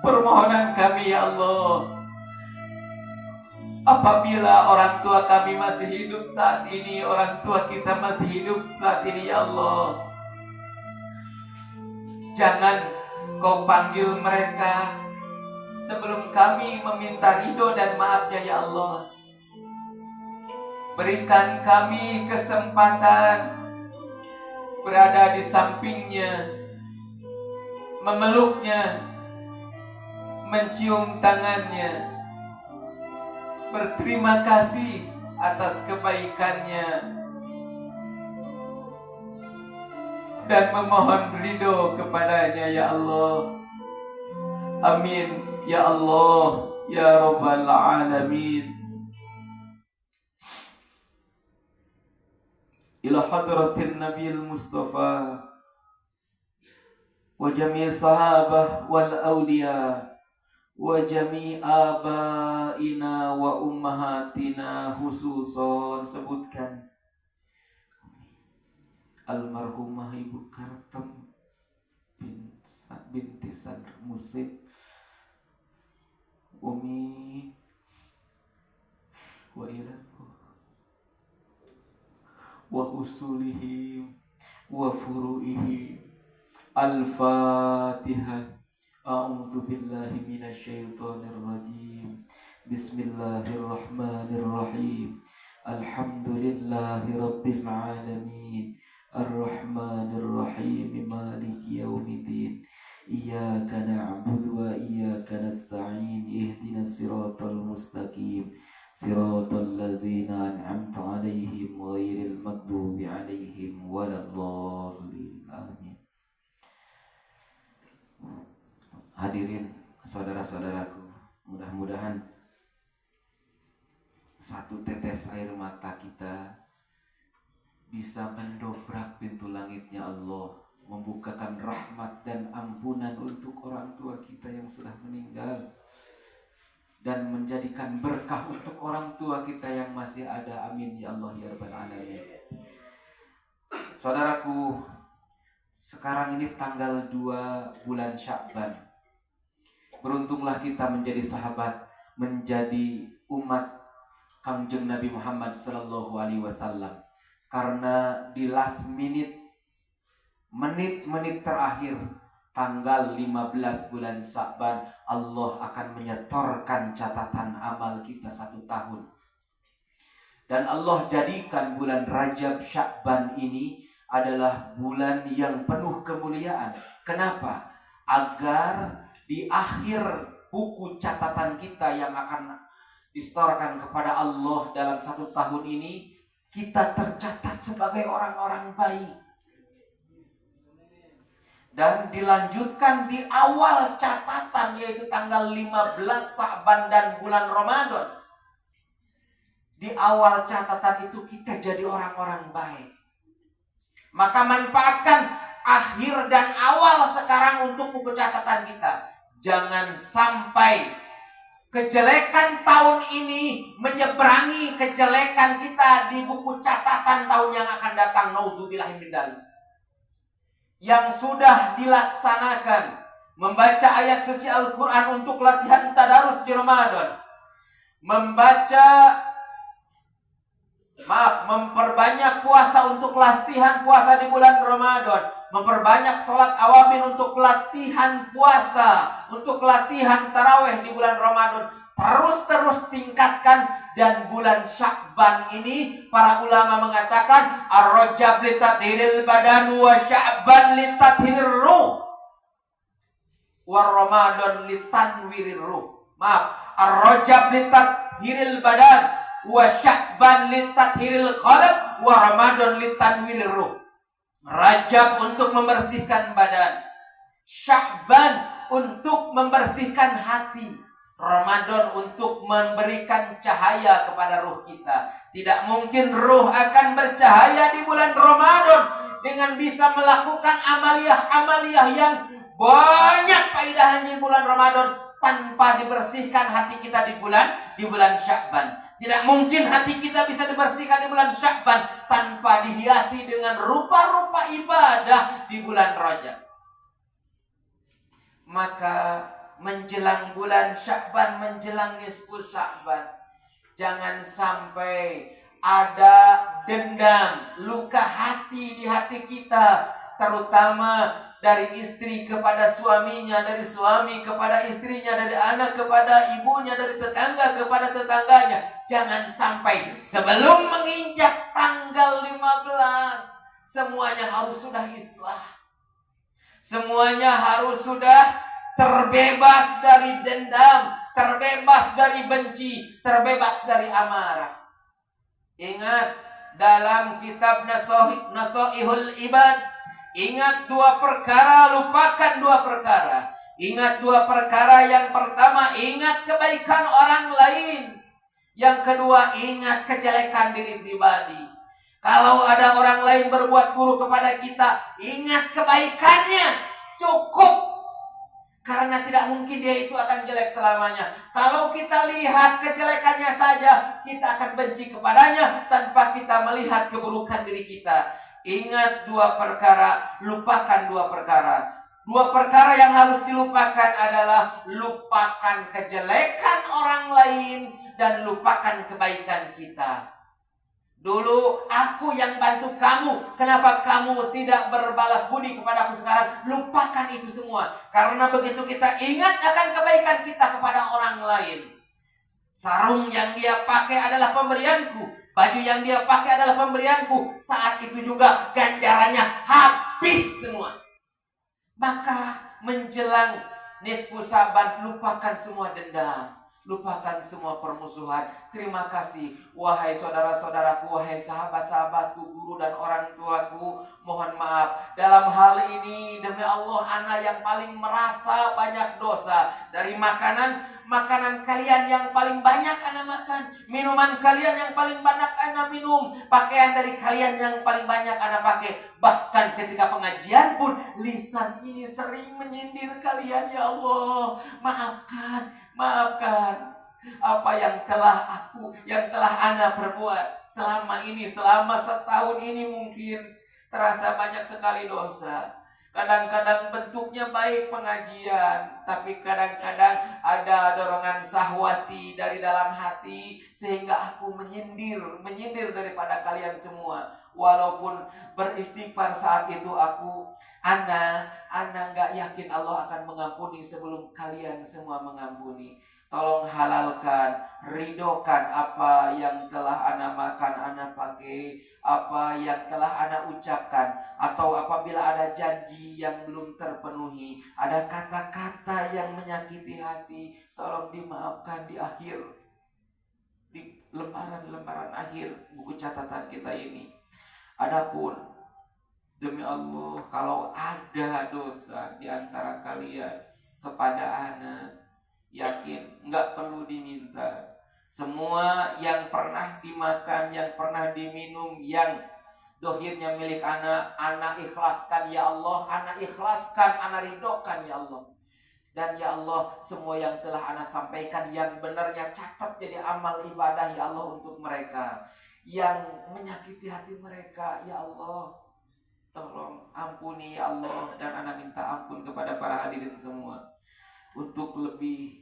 Permohonan kami ya Allah, apabila orang tua kami masih hidup saat ini, orang tua kita masih hidup saat ini ya Allah, jangan Kau panggil mereka sebelum kami meminta ridho dan maafnya ya Allah. Berikan kami kesempatan berada di sampingnya, memeluknya, mencium tangannya, berterima kasih atas kebaikannya, dan memohon ridho kepadanya ya Allah. Amin ya Allah ya Rabbal Alamin. Ila hadratin Nabiil Mustafa wa jami' sahabah wal awliya wa jami' abaina wa ummahatina, khususon sebutkan almarhumah Ibu Kartem binti Sadr Musib, Umi wa ilahu wa usulihi wa furu'ihi. Al-Fatihah. A'udzu billahi minasyaitonir rajim. Bismillahirrahmanirrahim. Alhamdulillahi rabbil alamin. Ar-Rahmanir Rahim. Maliki yaumiddin. Iyyaka na'budu wa iyyaka nasta'in. Ihdinas siratal mustaqim. Siratal ladzina an'amta 'alaihim ghairil maghdubi 'alaihim waladdallin. Amin. Hadirin saudara-saudaraku, mudah-mudahan satu tetes air mata kita bisa mendobrak pintu langitnya Allah, membukakan rahmat dan ampunan untuk orang tua kita yang sudah meninggal, dan menjadikan berkah untuk orang tua kita yang masih ada. Amin ya Allah ya Rabbal Alamin. Saudaraku, sekarang ini tanggal 2 bulan Sya'ban. Beruntunglah kita menjadi sahabat, menjadi umat Kangjeng Nabi Muhammad sallallahu alaihi wasallam. Karena di last minute, menit-menit terakhir, tanggal 15 bulan Sya'ban, Allah akan menyetorkan catatan amal kita 1 tahun. Dan Allah jadikan bulan Rajab Sya'ban ini adalah bulan yang penuh kemuliaan. Kenapa? Agar di akhir buku catatan kita yang akan disetorkan kepada Allah dalam 1 tahun ini, kita tercatat sebagai orang-orang baik. Dan dilanjutkan di awal catatan, yaitu tanggal 15 Sya'ban dan bulan Ramadan. Di awal catatan itu kita jadi orang-orang baik. Maka manfaatkan akhir dan awal sekarang untuk buku catatan kita. Jangan sampai kejelekan tahun ini menyeberangi kejelekan kita di buku catatan tahun yang akan datang. Naudzubillahi min dzalik. Yang sudah dilaksanakan membaca ayat suci Al-Quran untuk latihan tadarus di Ramadan, memperbanyak puasa untuk latihan puasa di bulan Ramadan, memperbanyak sholat awabin untuk latihan puasa, untuk latihan taraweh di bulan Ramadan, terus tingkatkan. Dan bulan Sya'ban ini para ulama mengatakan ar-Rajab litathiril badan wa Sya'ban litathirir ruh wa Ramadan litanwirir ruh. Ar-Rajab litathiril badan wa Sya'ban litathiril qalb wa Ramadan litanwirir ruh. Rajab untuk membersihkan badan, Sya'ban untuk membersihkan hati, Ramadan untuk memberikan cahaya kepada ruh kita. Tidak mungkin ruh akan bercahaya di bulan Ramadan dengan bisa melakukan amaliyah yang banyak faedahnya di bulan Ramadan tanpa dibersihkan hati kita di bulan Sya'ban. Tidak mungkin hati kita bisa dibersihkan di bulan Sya'ban tanpa dihiasi dengan rupa-rupa ibadah di bulan Rajab. Maka menjelang bulan Sya'ban, menjelang nisfu Sya'ban, jangan sampai ada dendam, luka hati di hati kita, terutama dari istri kepada suaminya, dari suami kepada istrinya, dari anak kepada ibunya, dari tetangga kepada tetangganya. Jangan sampai sebelum menginjak tanggal 15 semuanya harus sudah islah. Semuanya harus sudah terbebas dari dendam, terbebas dari benci, terbebas dari amarah. Ingat dalam kitab Nasoihul Ibad, ingat 2 perkara, lupakan 2 perkara. Ingat 2 perkara. Yang pertama, ingat kebaikan orang lain. Yang kedua, ingat kejelekan diri pribadi. Kalau ada orang lain berbuat buruk kepada kita, ingat kebaikannya. Cukup. Karena tidak mungkin dia itu akan jelek selamanya. Kalau kita lihat kejelekannya saja, kita akan benci kepadanya tanpa kita melihat keburukan diri kita. Ingat 2 perkara, lupakan 2 perkara. 2 perkara yang harus dilupakan adalah lupakan kejelekan orang lain dan lupakan kebaikan kita. Dulu aku yang bantu kamu, kenapa kamu tidak berbalas budi kepadaku sekarang? Lupakan itu semua. Karena begitu kita ingat akan kebaikan kita kepada orang lain, sarung yang dia pakai adalah pemberianku, baju yang dia pakai adalah pemberianku, saat itu juga ganjarannya habis semua. Maka menjelang nisfu Sa'ban, lupakan semua dendam, lupakan semua permusuhan. Terima kasih wahai saudara-saudaraku, wahai sahabat-sahabatku, guru dan orang tuaku. Mohon maaf dalam hal ini, demi Allah ana yang paling merasa banyak dosa. Dari makanan kalian yang paling banyak ana makan, minuman kalian yang paling banyak ana minum, pakaian dari kalian yang paling banyak ana pakai. Bahkan ketika pengajian pun lisan ini sering menyindir kalian. Ya Allah, maafkan apa yang telah ana perbuat selama ini, selama setahun ini. Mungkin terasa banyak sekali dosa. Kadang-kadang bentuknya baik pengajian, tapi kadang-kadang ada dorongan syahwati dari dalam hati sehingga aku menyindir daripada kalian semua. Walaupun beristighfar saat itu ana gak yakin Allah akan mengampuni sebelum kalian semua mengampuni. Tolong halalkan, ridhokan apa yang telah ana makan, ana pakai, apa yang telah ana ucapkan. Atau apabila ada janji yang belum terpenuhi, ada kata-kata yang menyakiti hati, tolong dimaafkan di akhir, di lembaran akhir buku catatan kita ini. Adapun demi Allah, kalau ada dosa di antara kalian kepada ana, yakin nggak perlu diminta. Semua yang pernah dimakan, yang pernah diminum, yang dohirnya milik ana ikhlaskan ya Allah, ana ikhlaskan, ana ridhokan ya Allah. Dan ya Allah, semua yang telah ana sampaikan yang benarnya catat jadi amal ibadah ya Allah untuk mereka. Yang menyakiti hati mereka ya Allah, tolong ampuni ya Allah. Dan ana minta ampun kepada para hadirin semua untuk lebih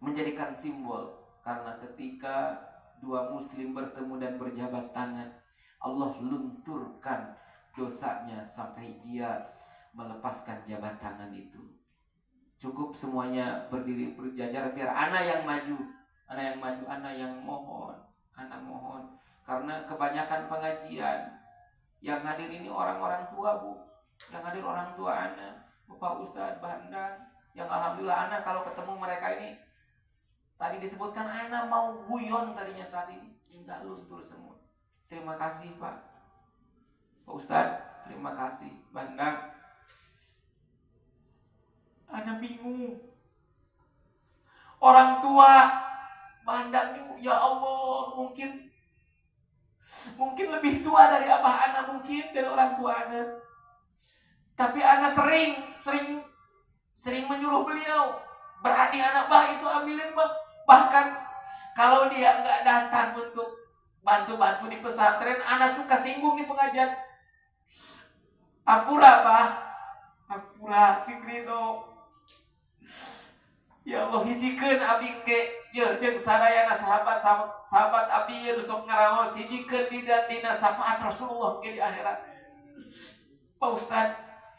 menjadikan simbol. Karena ketika 2 muslim bertemu dan berjabat tangan, Allah lunturkan dosanya sampai dia melepaskan jabat tangan itu. Cukup semuanya berdiri berjajar biar ana yang maju, ana yang mohon. Karena kebanyakan pengajian yang hadir ini orang-orang tua, Bu. Yang hadir orang tua ana, Bapak Ustadz Bandang, yang alhamdulillah ana kalau ketemu mereka ini, tadi disebutkan ana mau guyon tadinya, saat ini enggak, luntur semua. Terima kasih Pak Ustadz, terima kasih Bandang. Ana bingung. Orang tua Bandang ini, ya Allah, mungkin lebih tua dari abah ana, mungkin dari orang tua ana. Tapi ana sering menyuruh beliau, berani anak bah itu ambilin bah. Bahkan kalau dia nggak datang untuk bantu-bantu di pesantren, ana suka singgung di pengajian. Ampura bah, ampura Sigrino. Ya Allah, hijikeun abdi ke jeung sadayana sahabat abdi ye sok ngaraos, hijikeun dina syafaat Rasulullah ke di akhirat. Pak Ustad,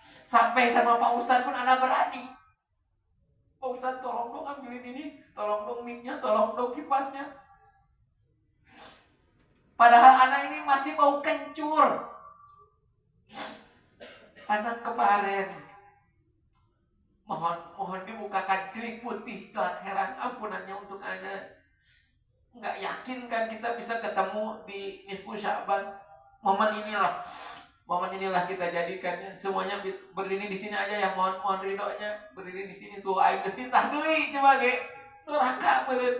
Sampai sama Pak Ustadz pun anak berani. Pak Ustadz tolong dong ambilin ini, tolong dong mic-nya, tolong dong kipasnya. Padahal anak ini masih mau kencur. Anak kemarin mohon dibukakan celik putih telah heran ampunannya untuk anak. Nggak yakin kan kita bisa ketemu di nisfu Sya'ban. Momen inilah kita jadikannya. Semuanya berdiri di sini aja ya, mohon ridhonya. Berdiri di sini tuh aing geus ditah deui coba ge. Neraka beureun.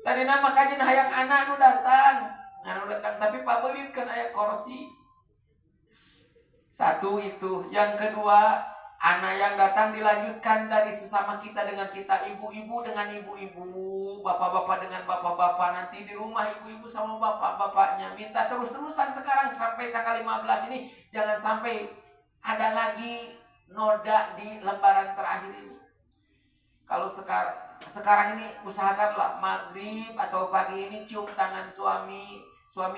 Tadi nama kajian hayang anak nu datang. Tapi pabeulitkeun aya kursi. Satu itu, yang kedua, anak yang datang dilanjutkan dari sesama kita dengan kita, ibu-ibu dengan ibu-ibu, bapak-bapak dengan bapak-bapak. Nanti di rumah ibu-ibu sama bapak-bapaknya minta terus-terusan sekarang sampai tanggal 15 ini jangan sampai ada lagi noda di lembaran terakhir ini. Kalau sekarang ini usahakanlah maghrib atau pagi ini cium tangan suami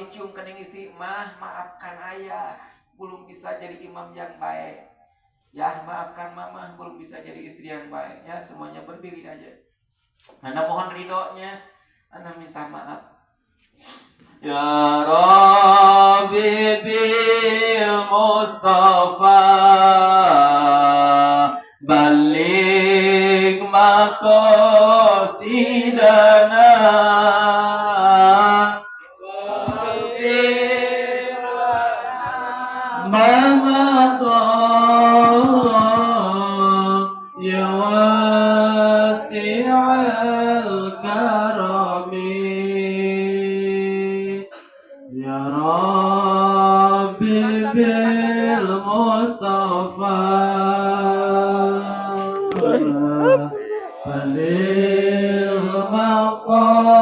cium kening istri, maafkan ayah belum bisa jadi imam yang baik. Ya, maafkan mama belum bisa jadi istri yang baik. Ya, semuanya berdiri aja. Anda mohon ridhonya. Anda minta maaf. Ya Rabbi bil Mustafa balik maqasidana ya wasi'al karami ya Rabbi bil Mustafa balik maqasidana